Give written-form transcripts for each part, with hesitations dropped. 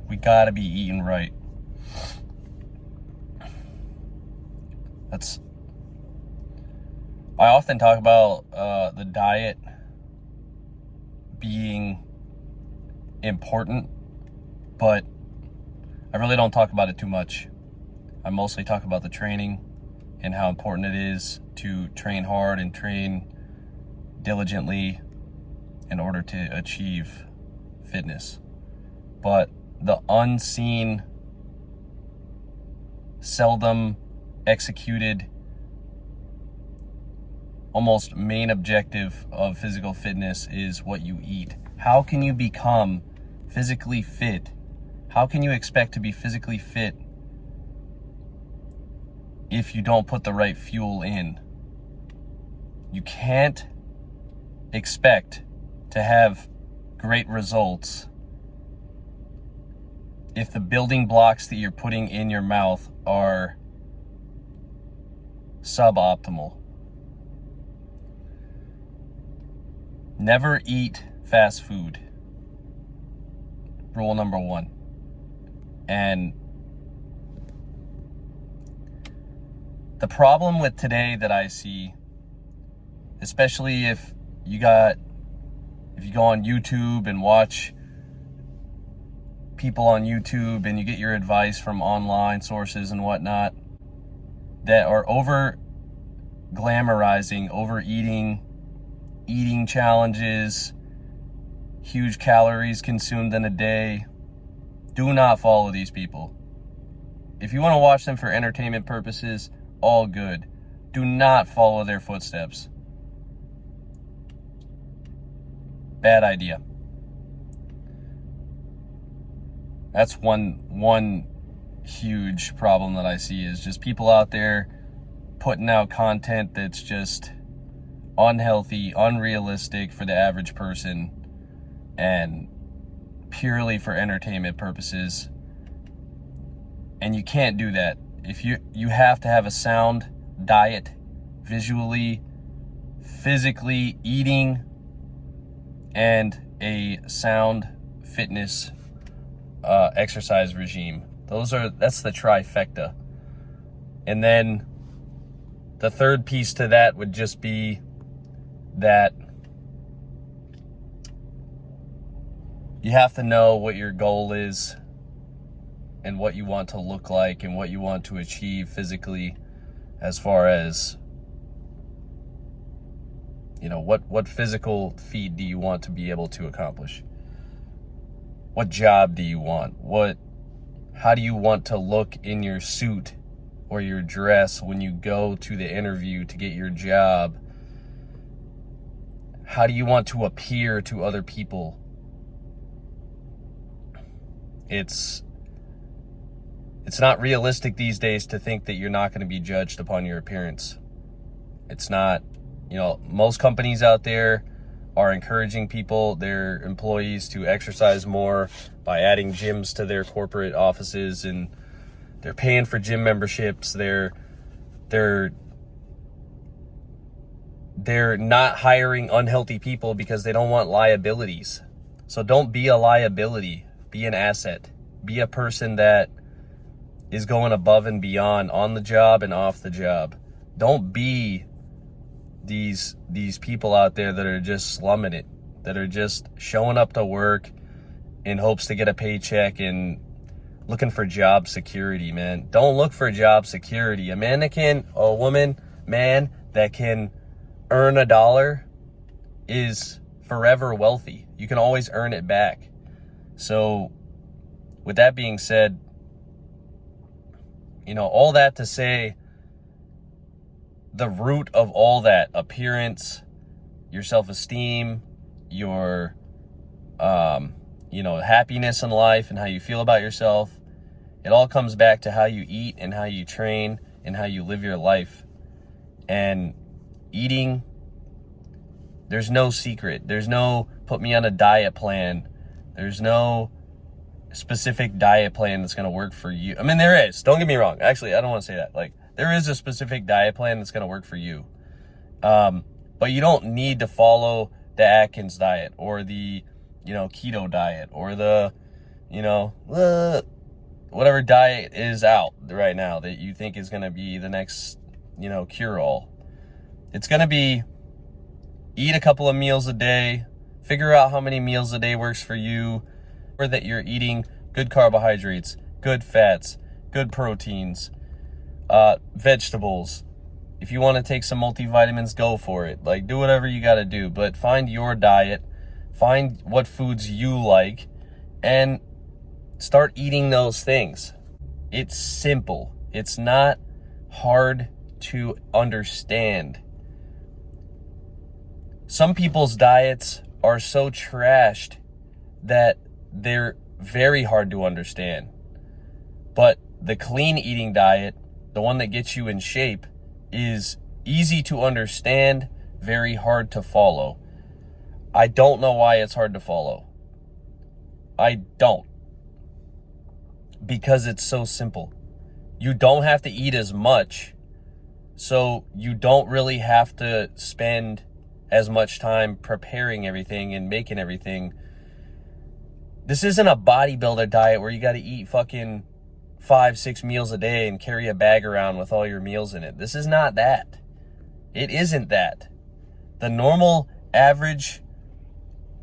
We gotta be eating right. I often talk about the diet being important, but I really don't talk about it too much. I mostly talk about the training and how important it is to train hard and train diligently in order to achieve fitness. But the unseen, seldom executed, almost main objective of physical fitness is what you eat. How can you become physically fit? How can you expect to be physically fit if you don't put the right fuel in? You can't expect to have great results if the building blocks that you're putting in your mouth are suboptimal. Never eat fast food. Rule number 1. And the problem with today that I see, especially if you go on YouTube and watch people on YouTube and you get your advice from online sources and whatnot that are over glamorizing overeating, eating challenges, huge calories consumed in a day. Do not follow these people. If you want to watch them for entertainment purposes, all good. Do not follow their footsteps. Bad idea. That's one huge problem that I see, is just people out there putting out content that's just unhealthy, unrealistic for the average person, and purely for entertainment purposes. And you can't do that. If you have to have a sound diet, visually, physically, eating, and a sound fitness exercise regime. That's the trifecta. And then the third piece to that would just be that you have to know what your goal is and what you want to look like and what you want to achieve physically, as far as, what physical feat do you want to be able to accomplish? What job do you want? How do you want to look in your suit or your dress when you go to the interview to get your job? How do you want to appear to other people? It's not realistic these days to think that you're not going to be judged upon your appearance. It's not. Most companies out there are encouraging their employees to exercise more by adding gyms to their corporate offices, and they're paying for gym memberships. They're not hiring unhealthy people because they don't want liabilities. So don't be a liability. Be an asset. Be a person that is going above and beyond on the job and off the job. Don't be these people out there that are just slumming it, that are just showing up to work in hopes to get a paycheck and looking for job security, man. Don't look for job security. A man that can earn $1 is forever wealthy. You can always earn it back. So with that being said, all that to say, the root of all that, appearance, your self-esteem, your, happiness in life and how you feel about yourself, it all comes back to how you eat and how you train and how you live your life. And eating, there's no secret. There's no put me on a diet plan. There's no specific diet plan that's going to work for you. I mean, there is. Don't get me wrong. Actually, I don't want to say that. There is a specific diet plan that's going to work for you. But you don't need to follow the Atkins diet or the, keto diet or the, whatever diet is out right now that you think is going to be the next, cure-all. It's going to be eat a couple of meals a day, figure out how many meals a day works for you, or that you're eating good carbohydrates, good fats, good proteins, vegetables. If you want to take some multivitamins, go for it. Like, do whatever you got to do, but find your diet, find what foods you like, and start eating those things. It's simple. It's not hard to understand. Some people's diets are so trashed that they're very hard to understand. But the clean eating diet, the one that gets you in shape, is easy to understand, very hard to follow. I don't know why it's hard to follow. I don't. Because it's so simple. You don't have to eat as much, so you don't really have to spend as much time preparing everything and making everything. This isn't a bodybuilder diet where you got to eat fucking 5-6 meals a day and carry a bag around with all your meals in it. This is not that. It isn't that. The normal, average,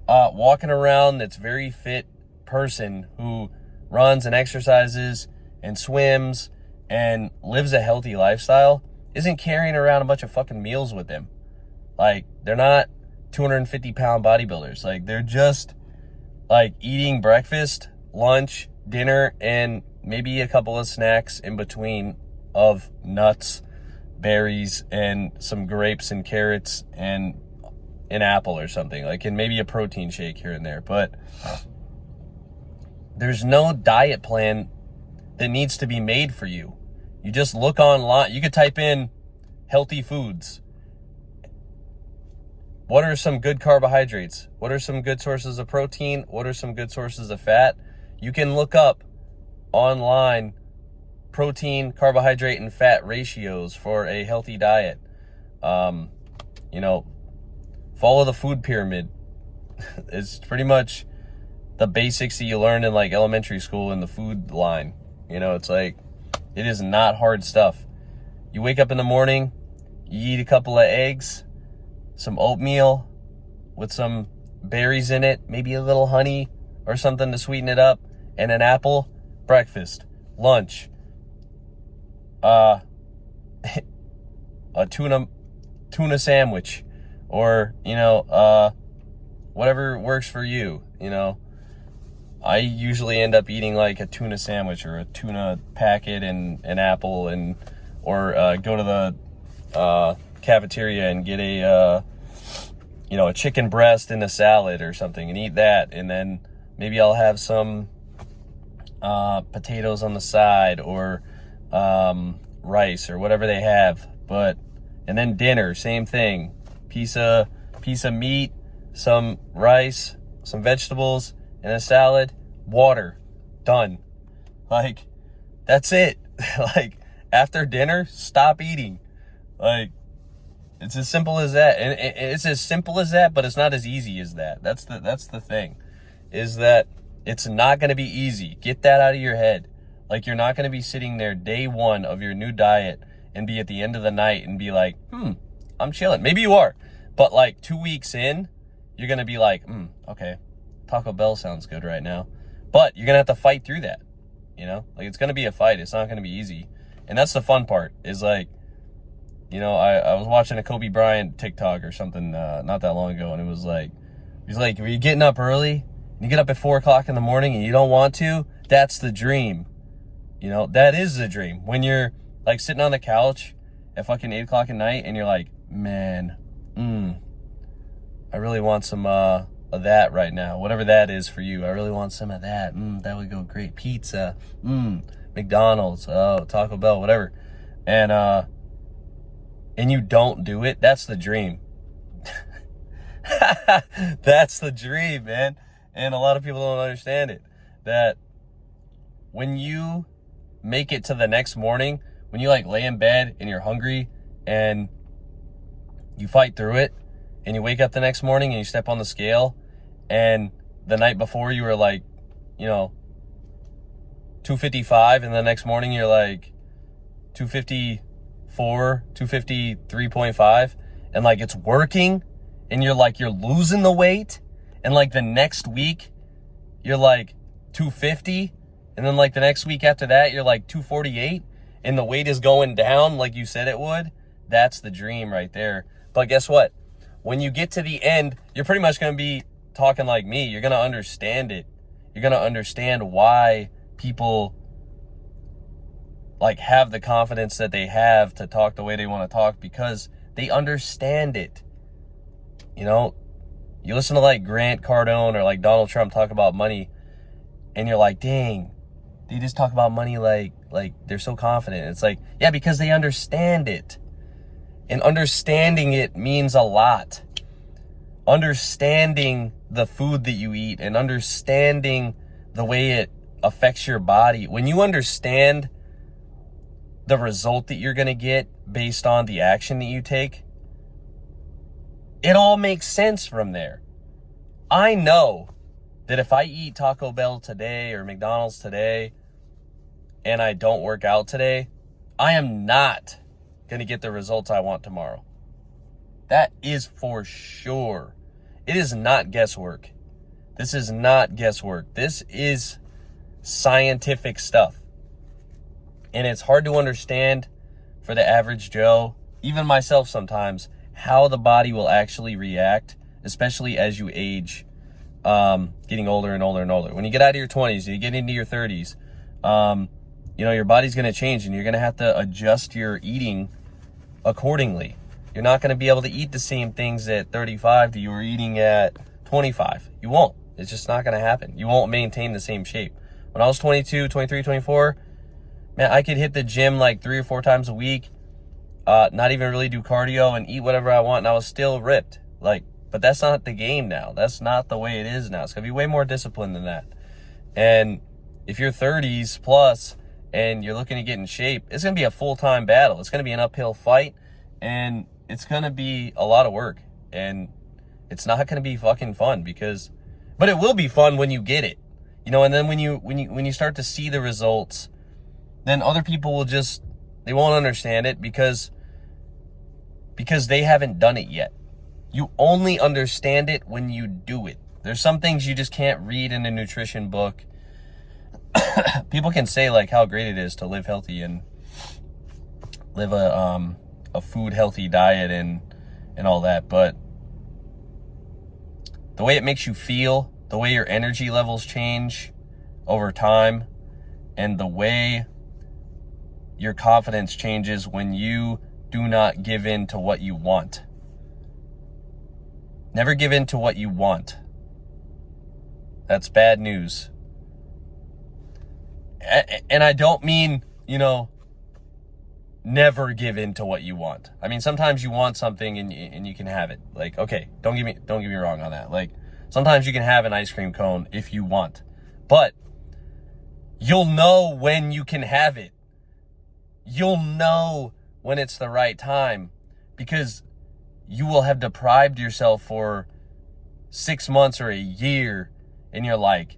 walking around that's very fit person who runs and exercises and swims and lives a healthy lifestyle isn't carrying around a bunch of fucking meals with them. Like, they're not 250-pound bodybuilders. Like, they're just, like, eating breakfast, lunch, dinner, and maybe a couple of snacks in between of nuts, berries, and some grapes and carrots and an apple or something. Like, and maybe a protein shake here and there. But there's no diet plan that needs to be made for you. You just look online. You could type in healthy foods. What are some good carbohydrates? What are some good sources of protein? What are some good sources of fat? You can look up online protein, carbohydrate, and fat ratios for a healthy diet. Follow the food pyramid. It's pretty much the basics that you learn in like elementary school in the food line. It's like, it is not hard stuff. You wake up in the morning, you eat a couple of eggs, some oatmeal with some berries in it, maybe a little honey or something to sweeten it up, and an apple. Breakfast, lunch, a tuna sandwich, or whatever works for you. I usually end up eating like a tuna sandwich or a tuna packet and an apple, or go to the cafeteria and get a chicken breast and a salad or something and eat that, and then maybe I'll have some potatoes on the side, or rice, or whatever they have. And then dinner, same thing. Piece of meat, some rice, some vegetables, and a salad, water, done. Like, that's it. Like, after dinner, stop eating. Like, it's as simple as that. And it's as simple as that, but it's not as easy as that. That's the thing, is that it's not going to be easy. Get that out of your head. Like, you're not going to be sitting there day one of your new diet and be at the end of the night and be like, I'm chilling. Maybe you are. But like 2 weeks in, you're going to be like, okay, Taco Bell sounds good right now. But you're going to have to fight through that. Like, it's going to be a fight. It's not going to be easy. And that's the fun part, is like, I was watching a Kobe Bryant TikTok or something not that long ago, and it was like, he's like, are you getting up early? You get up at 4 o'clock in the morning and you don't want to? That's the dream. That is the dream. When you're like sitting on the couch at fucking 8 o'clock at night and you're like, man, I really want some of that right now. Whatever that is for you. I really want some of that. That would go great. Pizza. McDonald's. Oh, Taco Bell, whatever. And you don't do it. That's the dream. That's the dream, man. And a lot of people don't understand it. That when you make it to the next morning, when you like lay in bed and you're hungry and you fight through it, and you wake up the next morning and you step on the scale, and the night before you were like, 255, and the next morning you're like 254, 253.5, and like it's working, and you're losing the weight, and like the next week you're like 250, and then like the next week after that you're like 248, and the weight is going down like you said it would. That's the dream right there. But guess what? When you get to the end, you're pretty much going to be talking like me. You're going to understand it. You're going to understand why people like have the confidence that they have to talk the way they want to talk, because they understand it. You know, you listen to like Grant Cardone or like Donald Trump talk about money, and you're like, dang, they just talk about money like they're so confident. It's like, yeah, because they understand it. And understanding it means a lot. Understanding the food that you eat and understanding the way it affects your body. When you understand the result that you're going to get based on the action that you take, it all makes sense from there. I know that if I eat Taco Bell today or McDonald's today and I don't work out today, I am not going to get the results I want tomorrow. That is for sure. It is not guesswork. This is not guesswork. This is scientific stuff. And it's hard to understand for the average Joe, even myself sometimes, how the body will actually react, especially as you age, getting older and older and older. When you get out of your 20s, you get into your 30s, your body's going to change, and you're going to have to adjust your eating accordingly. You're not going to be able to eat the same things at 35 that you were eating at 25. You won't. It's just not going to happen. You won't maintain the same shape. When I was 22, 23, 24, man, I could hit the gym like 3 or 4 times a week, not even really do cardio and eat whatever I want, and I was still ripped. But that's not the game now. That's not the way it is now. It's going to be way more disciplined than that. And if you're 30s plus and you're looking to get in shape, it's going to be a full-time battle. It's going to be an uphill fight, and it's going to be a lot of work, and it's not going to be fucking fun but it will be fun when you get it, and then when you start to see the results, then other people they won't understand it because they haven't done it yet. You only understand it when you do it. There's some things you just can't read in a nutrition book. People can say like how great it is to live healthy and live a food healthy diet and all that, but the way it makes you feel, the way your energy levels change over time, and the way your confidence changes when you do not give in to what you want. Never give in to what you want. That's bad news. And I don't mean, never give in to what you want. I mean, sometimes you want something and you can have it. Like, okay, don't get me wrong on that. Like, sometimes you can have an ice cream cone if you want, but you'll know when you can have it. You'll know when it's the right time, because you will have deprived yourself for 6 months or a year, and you're like,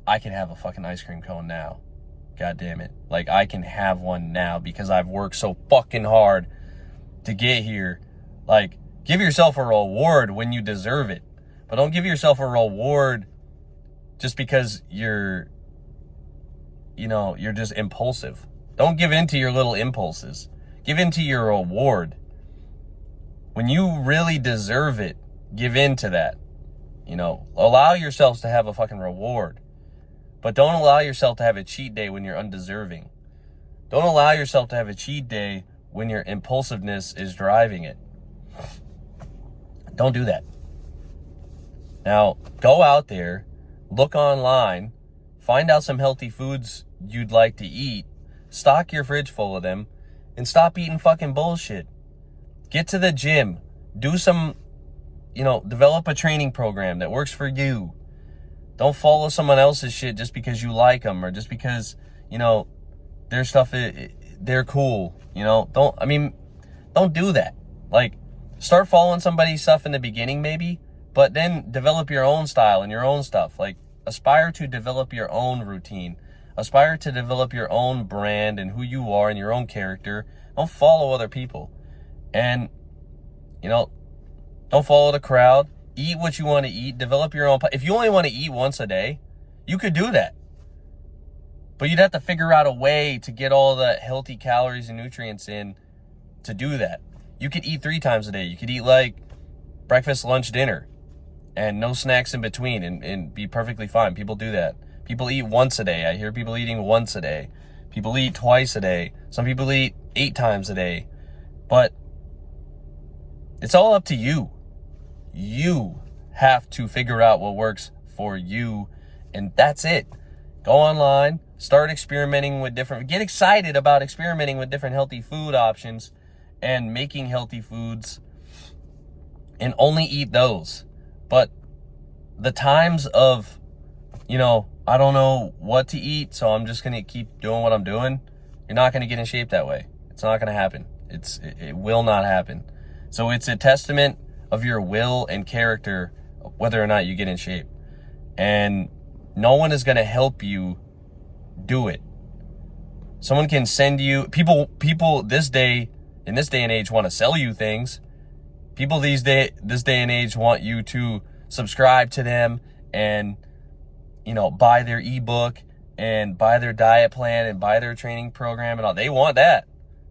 I can have a fucking ice cream cone now. God damn it. Like, I can have one now because I've worked so fucking hard to get here. Like, give yourself a reward when you deserve it. But don't give yourself a reward just because you're just impulsive. Don't give in to your little impulses. Give in to your reward. When you really deserve it, give in to that. Allow yourselves to have a fucking reward. But don't allow yourself to have a cheat day when you're undeserving. Don't allow yourself to have a cheat day when your impulsiveness is driving it. Don't do that. Now, go out there, look online, find out some healthy foods you'd like to eat, stock your fridge full of them, and stop eating fucking bullshit. Get to the gym. Do some, develop a training program that works for you. Don't follow someone else's shit just because you like them or just because, their stuff, they're cool. Don't do that. Like, start following somebody's stuff in the beginning maybe, but then develop your own style and your own stuff. Like, aspire to develop your own routine. Aspire to develop your own brand and who you are and your own character. Don't follow other people. And, don't follow the crowd. Eat what you want to eat. Develop your own. If you only want to eat once a day, you could do that. But you'd have to figure out a way to get all the healthy calories and nutrients in to do that. You could eat 3 times a day. You could eat like breakfast, lunch, dinner, and no snacks in between and be perfectly fine. People do that. People eat once a day. I hear people eating once a day. People eat twice a day. Some people eat 8 times a day. But it's all up to you. You have to figure out what works for you, and that's it. Go online, start experimenting with get excited about experimenting with different healthy food options and making healthy foods, and only eat those. But the times of, I don't know what to eat, so I'm just going to keep doing what I'm doing, you're not going to get in shape that way. It's not going to happen. It will not happen. So it's a testament of your will and character whether or not you get in shape. And no one is going to help you do it. Someone can send you, people in this day and age want to sell you things. People this day and age want you to subscribe to them and, buy their ebook and buy their diet plan and buy their training program and all. They want that.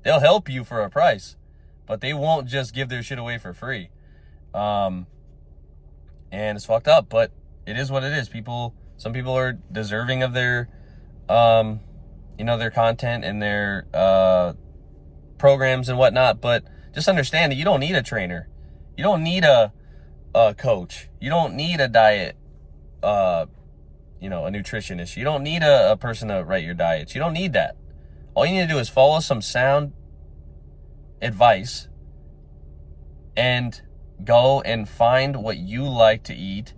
They'll help you for a price, but they won't just give their shit away for free. And it's fucked up, but it is what it is. Some people are deserving of their, their content and their, programs and whatnot, but just understand that you don't need a trainer. You don't need a coach. You don't need a diet, a nutritionist. You don't need a person to write your diets. You don't need that. All you need to do is follow some sound advice and go and find what you like to eat.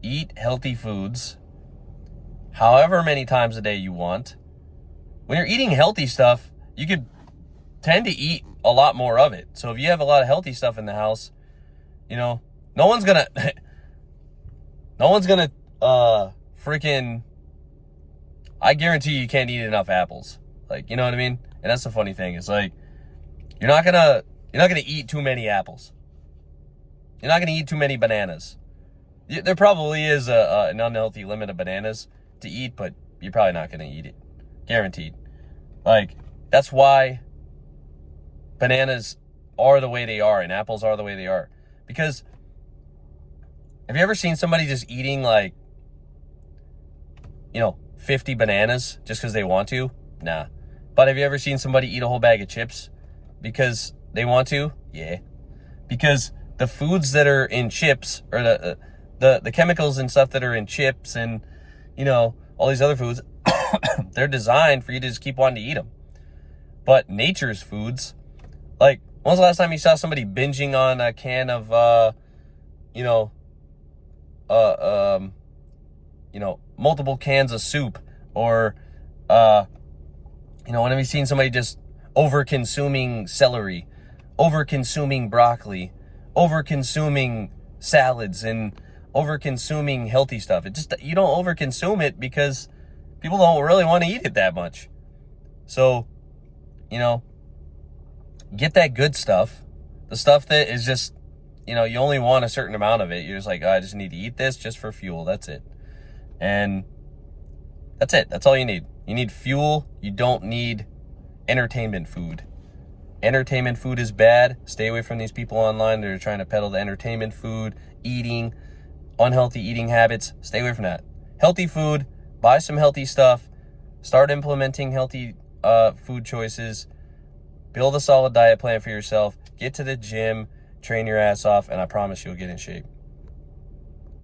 Eat healthy foods however many times a day you want. When you're eating healthy stuff, you could tend to eat a lot more of it. So if you have a lot of healthy stuff in the house, no one's gonna freaking, I guarantee you can't eat enough apples. Like, you know what I mean? And that's the funny thing. It's like, you're not gonna eat too many apples. You're not gonna eat too many bananas. There probably is an unhealthy limit of bananas to eat, but you're probably not gonna eat it. Guaranteed. Like, that's why bananas are the way they are and apples are the way they are. Because have you ever seen somebody just eating 50 bananas just because they want to? Nah. But have you ever seen somebody eat a whole bag of chips because they want to? Yeah. Because the foods that are in chips, or the chemicals and stuff that are in chips and, all these other foods, they're designed for you to just keep wanting to eat them. But nature's foods, when was the last time you saw somebody binging on a can of, multiple cans of soup? Or, when have you seen somebody just over-consuming celery, over-consuming broccoli, over-consuming salads, and over-consuming healthy stuff? You don't over-consume it because people don't really want to eat it that much. So, get that good stuff. The stuff that is just, you only want a certain amount of it. You're just like, I just need to eat this just for fuel. That's it. And that's it. That's all you need. You need fuel. You don't need entertainment food. Entertainment food is bad. Stay away from these people online that are trying to peddle the entertainment food, unhealthy eating habits. Stay away from that. Healthy food. Buy some healthy stuff. Start implementing healthy food choices. Build a solid diet plan for yourself. Get to the gym. Train your ass off. And I promise you'll get in shape.